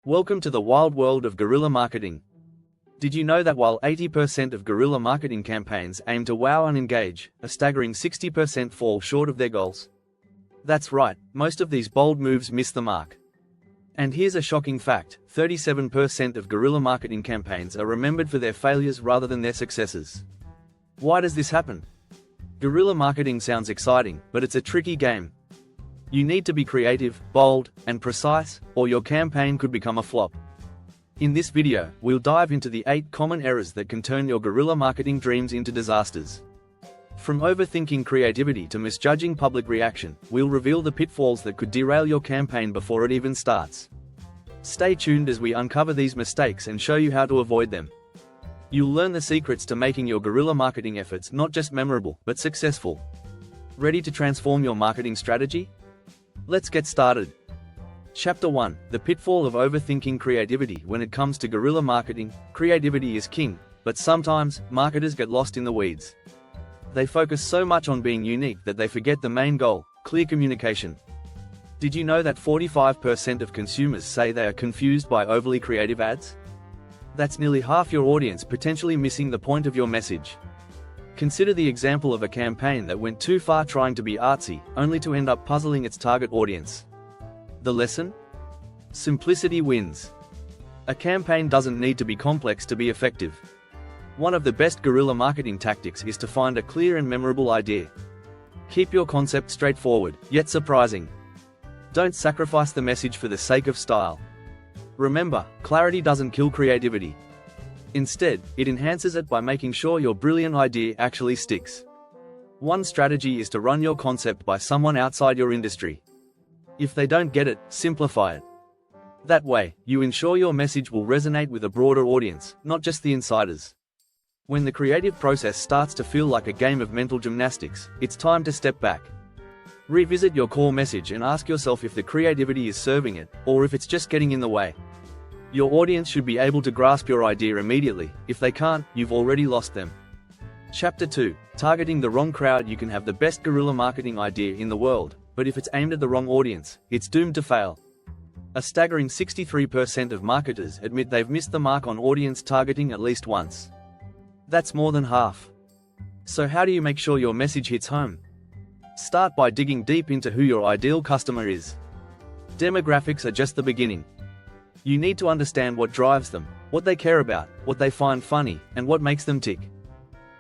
Welcome to the wild world of guerrilla marketing. Did you know that while 80% of guerrilla marketing campaigns aim to wow and engage, a staggering 60% fall short of their goals? That's right, most of these bold moves miss the mark. And here's a shocking fact: 37% of guerrilla marketing campaigns are remembered for their failures rather than their successes. Why does this happen? Guerrilla marketing sounds exciting, but it's a tricky game. You need to be creative, bold, and precise, or your campaign could become a flop. In this video, we'll dive into the 8 common errors that can turn your guerrilla marketing dreams into disasters. From overthinking creativity to misjudging public reaction, we'll reveal the pitfalls that could derail your campaign before it even starts. Stay tuned as we uncover these mistakes and show you how to avoid them. You'll learn the secrets to making your guerrilla marketing efforts not just memorable, but successful. Ready to transform your marketing strategy? Let's get started. Chapter 1: The pitfall of overthinking creativity. When it comes to guerrilla marketing, creativity is king, but sometimes, marketers get lost in the weeds. They focus so much on being unique that they forget the main goal: clear communication. Did you know that 45% of consumers say they are confused by overly creative ads? That's nearly half your audience potentially missing the point of your message. Consider the example of a campaign that went too far trying to be artsy, only to end up puzzling its target audience. The lesson? Simplicity wins. A campaign doesn't need to be complex to be effective. One of the best guerrilla marketing tactics is to find a clear and memorable idea. Keep your concept straightforward, yet surprising. Don't sacrifice the message for the sake of style. Remember, clarity doesn't kill creativity. Instead, it enhances it by making sure your brilliant idea actually sticks. One strategy is to run your concept by someone outside your industry. If they don't get it, simplify it. That way, you ensure your message will resonate with a broader audience, not just the insiders. When the creative process starts to feel like a game of mental gymnastics, it's time to step back. Revisit your core message and ask yourself if the creativity is serving it, or if it's just getting in the way. Your audience should be able to grasp your idea immediately. If they can't, you've already lost them. Chapter 2: Targeting the wrong crowd. You can have the best guerrilla marketing idea in the world, but if it's aimed at the wrong audience, it's doomed to fail. A staggering 63% of marketers admit they've missed the mark on audience targeting at least once. That's more than half. So how do you make sure your message hits home? Start by digging deep into who your ideal customer is. Demographics are just the beginning. You need to understand what drives them, what they care about, what they find funny, and what makes them tick.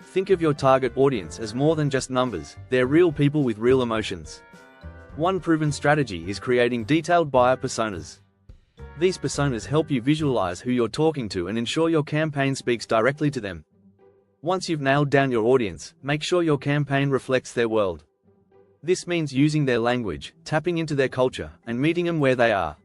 Think of your target audience as more than just numbers. They're real people with real emotions. One proven strategy is creating detailed buyer personas. These personas help you visualize who you're talking to and ensure your campaign speaks directly to them. Once you've nailed down your audience, make sure your campaign reflects their world. This means using their language, tapping into their culture, and meeting them where they are.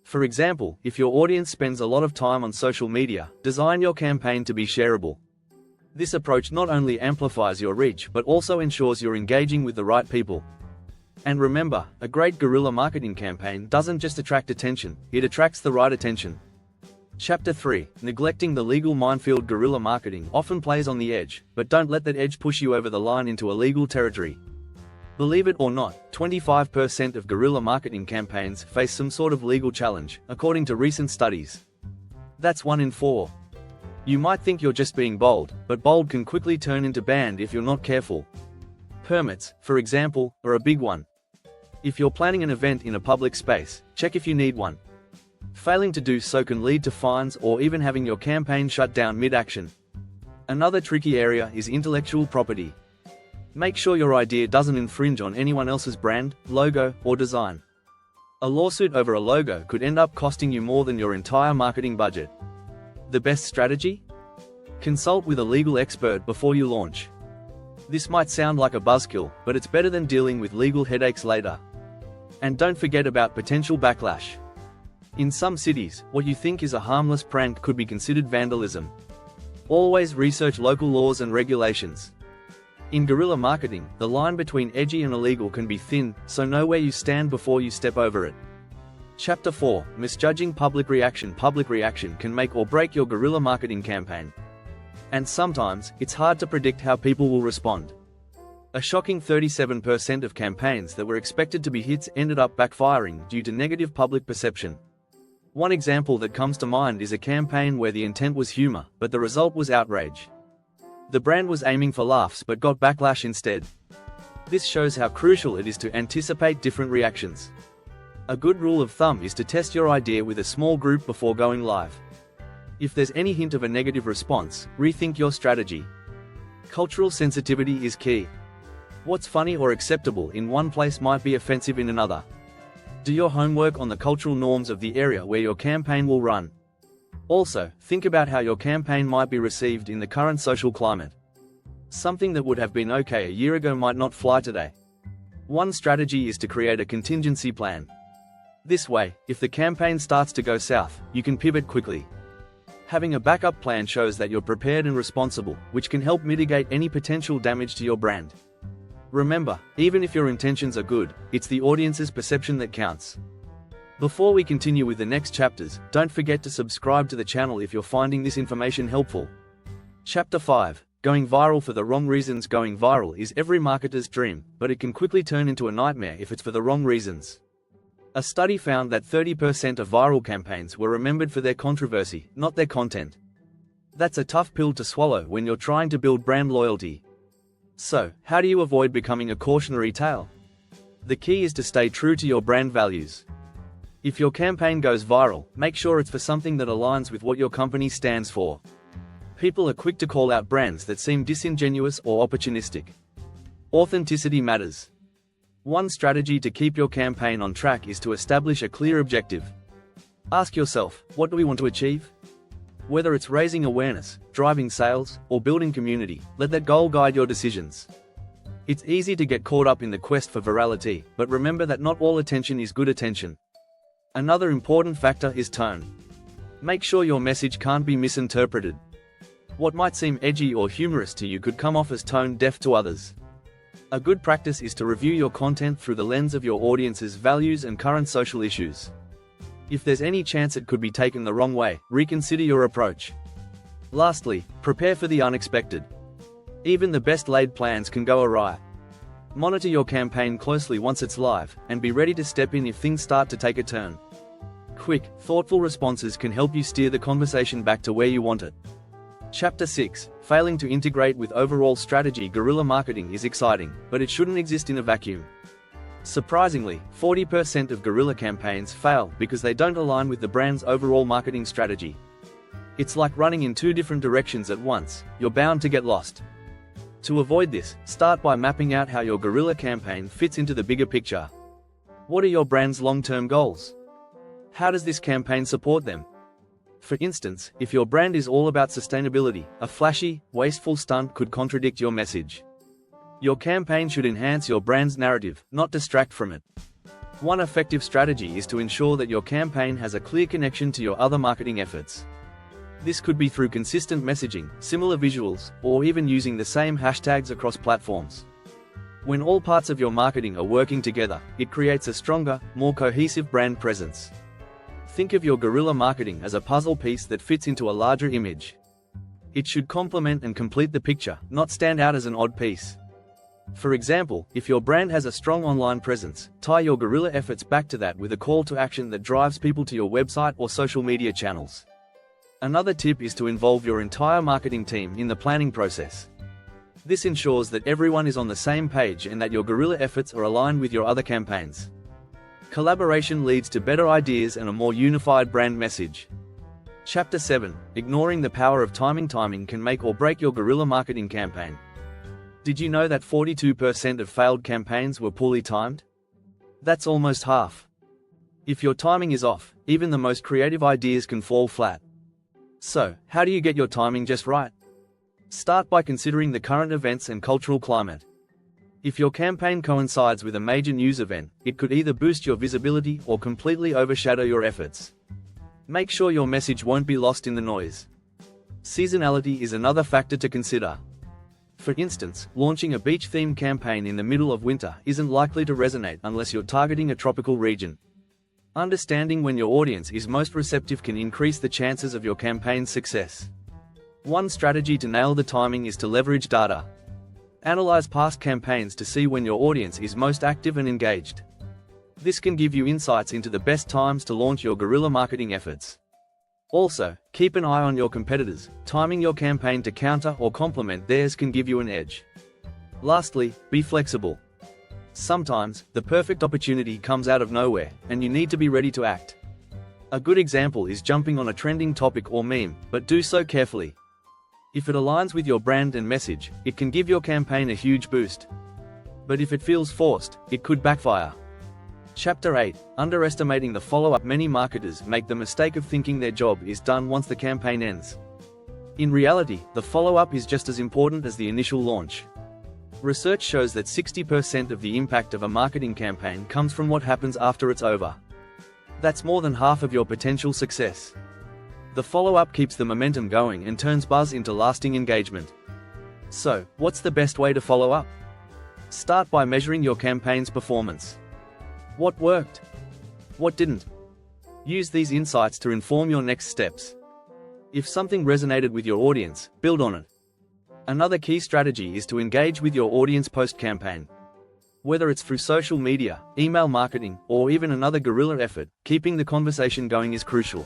For example, if your audience spends a lot of time on social media, design your campaign to be shareable. This approach not only amplifies your reach but also ensures you're engaging with the right people. And remember, a great guerrilla marketing campaign doesn't just attract attention, it attracts the right attention. Chapter 3: Neglecting the legal minefield. Guerrilla marketing often plays on the edge, but don't let that edge push you over the line into illegal territory. Believe it or not, 25% of guerrilla marketing campaigns face some sort of legal challenge, according to recent studies. That's 1 in 4. You might think you're just being bold, but bold can quickly turn into banned if you're not careful. Permits, for example, are a big one. If you're planning an event in a public space, check if you need one. Failing to do so can lead to fines or even having your campaign shut down mid-action. Another tricky area is intellectual property. Make sure your idea doesn't infringe on anyone else's brand, logo, or design. A lawsuit over a logo could end up costing you more than your entire marketing budget. The best strategy? Consult with a legal expert before you launch. This might sound like a buzzkill, but it's better than dealing with legal headaches later. And don't forget about potential backlash. In some cities, what you think is a harmless prank could be considered vandalism. Always research local laws and regulations. In guerrilla marketing, the line between edgy and illegal can be thin, so know where you stand before you step over it. Chapter 4: Misjudging public reaction. Public reaction can make or break your guerrilla marketing campaign. And sometimes, it's hard to predict how people will respond. A shocking 37% of campaigns that were expected to be hits ended up backfiring due to negative public perception. One example that comes to mind is a campaign where the intent was humor, but the result was outrage. The brand was aiming for laughs but got backlash instead. This shows how crucial it is to anticipate different reactions. A good rule of thumb is to test your idea with a small group before going live. If there's any hint of a negative response, rethink your strategy. Cultural sensitivity is key. What's funny or acceptable in one place might be offensive in another. Do your homework on the cultural norms of the area where your campaign will run. Also, think about how your campaign might be received in the current social climate. Something that would have been okay a year ago might not fly today. One strategy is to create a contingency plan. This way, if the campaign starts to go south, you can pivot quickly. Having a backup plan shows that you're prepared and responsible, which can help mitigate any potential damage to your brand. Remember, even if your intentions are good, it's the audience's perception that counts. Before we continue with the next chapters, don't forget to subscribe to the channel if you're finding this information helpful. Chapter 5. Going viral for the wrong reasons. Going viral is every marketer's dream, but it can quickly turn into a nightmare if it's for the wrong reasons. A study found that 30% of viral campaigns were remembered for their controversy, not their content. That's a tough pill to swallow when you're trying to build brand loyalty. So, how do you avoid becoming a cautionary tale? The key is to stay true to your brand values. If your campaign goes viral, make sure it's for something that aligns with what your company stands for. People are quick to call out brands that seem disingenuous or opportunistic. Authenticity matters. One strategy to keep your campaign on track is to establish a clear objective. Ask yourself, what do we want to achieve? Whether it's raising awareness, driving sales, or building community, let that goal guide your decisions. It's easy to get caught up in the quest for virality, but remember that not all attention is good attention. Another important factor is tone. Make sure your message can't be misinterpreted. What might seem edgy or humorous to you could come off as tone-deaf to others. A good practice is to review your content through the lens of your audience's values and current social issues. If there's any chance it could be taken the wrong way, reconsider your approach. Lastly, prepare for the unexpected. Even the best-laid plans can go awry. Monitor your campaign closely once it's live, and be ready to step in if things start to take a turn. Quick, thoughtful responses can help you steer the conversation back to where you want it. Chapter 6. Failing to integrate with overall strategy. Guerrilla marketing is exciting, but it shouldn't exist in a vacuum. Surprisingly, 40% of guerrilla campaigns fail because they don't align with the brand's overall marketing strategy. It's like running in two different directions at once. You're bound to get lost. To avoid this, start by mapping out how your guerrilla campaign fits into the bigger picture. What are your brand's long-term goals? How does this campaign support them? For instance, if your brand is all about sustainability, a flashy, wasteful stunt could contradict your message. Your campaign should enhance your brand's narrative, not distract from it. One effective strategy is to ensure that your campaign has a clear connection to your other marketing efforts. This could be through consistent messaging, similar visuals, or even using the same hashtags across platforms. When all parts of your marketing are working together, it creates a stronger, more cohesive brand presence. Think of your guerrilla marketing as a puzzle piece that fits into a larger image. It should complement and complete the picture, not stand out as an odd piece. For example, if your brand has a strong online presence, tie your guerrilla efforts back to that with a call to action that drives people to your website or social media channels. Another tip is to involve your entire marketing team in the planning process. This ensures that everyone is on the same page and that your guerrilla efforts are aligned with your other campaigns. Collaboration leads to better ideas and a more unified brand message. Chapter 7. Ignoring the power of timing. Timing can make or break your guerrilla marketing campaign. Did you know that 42% of failed campaigns were poorly timed? That's almost half. If your timing is off, even the most creative ideas can fall flat. So, how do you get your timing just right? Start by considering the current events and cultural climate. If your campaign coincides with a major news event, it could either boost your visibility or completely overshadow your efforts. Make sure your message won't be lost in the noise. Seasonality is another factor to consider. For instance, launching a beach-themed campaign in the middle of winter isn't likely to resonate unless you're targeting a tropical region. Understanding when your audience is most receptive can increase the chances of your campaign's success. One strategy to nail the timing is to leverage data. Analyze past campaigns to see when your audience is most active and engaged. This can give you insights into the best times to launch your guerrilla marketing efforts. Also, keep an eye on your competitors. Timing your campaign to counter or complement theirs can give you an edge. Lastly, be flexible. Sometimes, the perfect opportunity comes out of nowhere, and you need to be ready to act. A good example is jumping on a trending topic or meme, but do so carefully. If it aligns with your brand and message, it can give your campaign a huge boost. But if it feels forced, it could backfire. Chapter 8. Underestimating the follow-up. Many marketers make the mistake of thinking their job is done once the campaign ends. In reality, the follow-up is just as important as the initial launch. Research shows that 60% of the impact of a marketing campaign comes from what happens after it's over. That's more than half of your potential success. The follow-up keeps the momentum going and turns buzz into lasting engagement. So, what's the best way to follow up? Start by measuring your campaign's performance. What worked? What didn't? Use these insights to inform your next steps. If something resonated with your audience, build on it. Another key strategy is to engage with your audience post-campaign. Whether it's through social media, email marketing, or even another guerrilla effort, keeping the conversation going is crucial.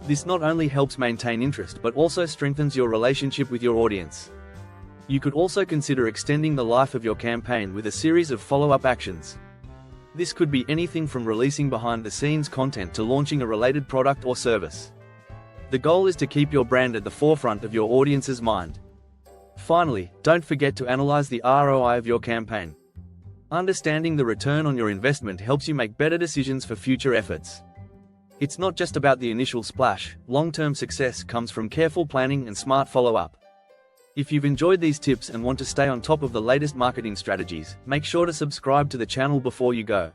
This not only helps maintain interest but also strengthens your relationship with your audience. You could also consider extending the life of your campaign with a series of follow-up actions. This could be anything from releasing behind-the-scenes content to launching a related product or service. The goal is to keep your brand at the forefront of your audience's mind. Finally, don't forget to analyze the ROI of your campaign. Understanding the return on your investment helps you make better decisions for future efforts. It's not just about the initial splash. Long-term success comes from careful planning and smart follow-up. If you've enjoyed these tips and want to stay on top of the latest marketing strategies, make sure to subscribe to the channel before you go.